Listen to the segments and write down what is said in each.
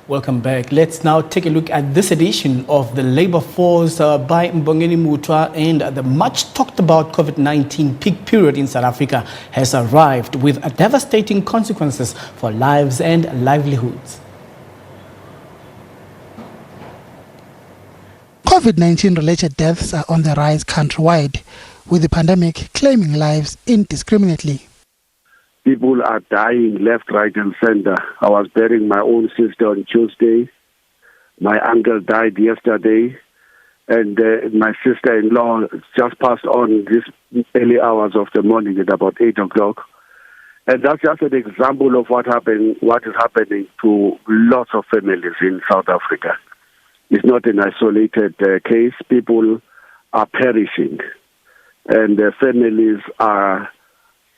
Welcome back. Let's now take a look at this edition of the Labour Force by Mbongeni Muthwa, and the much talked about COVID-19 peak period in South Africa has arrived with devastating consequences for lives and livelihoods. COVID-19 related deaths are on the rise countrywide, with the pandemic claiming lives indiscriminately. People are dying left, right and center. I was burying my own sister on Tuesday. My uncle died yesterday. And my sister-in-law just passed on these early hours of the morning at about 8 o'clock. And that's just an example of what is happening to lots of families in South Africa. It's not an isolated case. People are perishing. And families are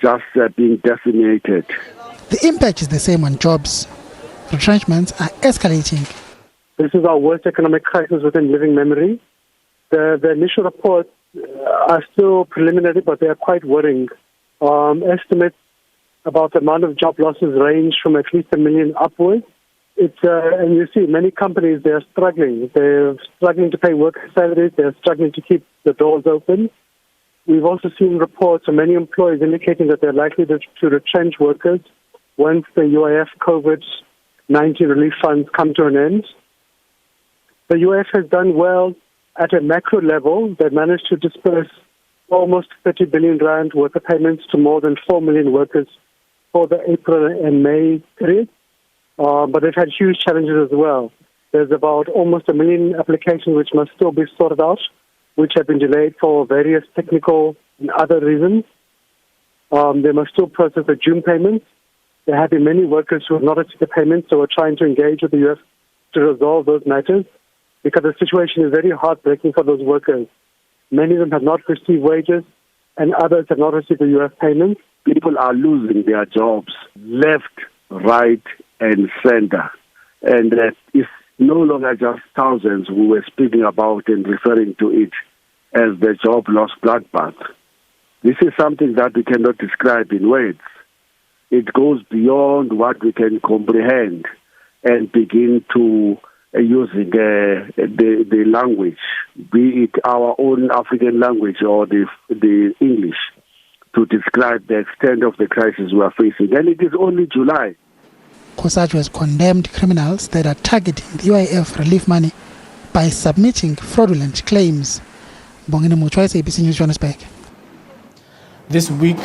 just being decimated. The impact is the same on jobs. Retrenchments are escalating. This is our worst economic crisis within living memory. The initial reports are still preliminary, but they are quite worrying. Estimates about the amount of job losses range from at least 1 million upwards. And you see many companies, they are struggling. They're struggling to pay worker salaries. They're struggling to keep the doors open. We've also seen reports from many employers indicating that they're likely to retrench workers once the UIF COVID-19 relief funds come to an end. The UIF has done well at a macro level. They've managed to disperse almost 30 billion rand worker payments to more than 4 million workers for the April and May period. But they've had huge challenges as well. There's about almost 1 million applications which must still be sorted out, which have been delayed for various technical and other reasons. They must still process the June payments. There have been many workers who have not received the payments, so we're trying to engage with the UF to resolve those matters, because the situation is very heartbreaking for those workers. Many of them have not received wages, and others have not received the UF payments. People are losing their jobs left, right, and center. And it's no longer just thousands who were speaking about and referring to it as the job loss bloodbath. This is something that we cannot describe in words. It goes beyond what we can comprehend and begin to using the language, be it our own African language or the English, to describe the extent of the crisis we are facing. And it is only July. COSATU has condemned criminals that are targeting the UIF relief money by submitting fraudulent claims. Mbongeni Muthwa, SABC News, Johannesburg. This week,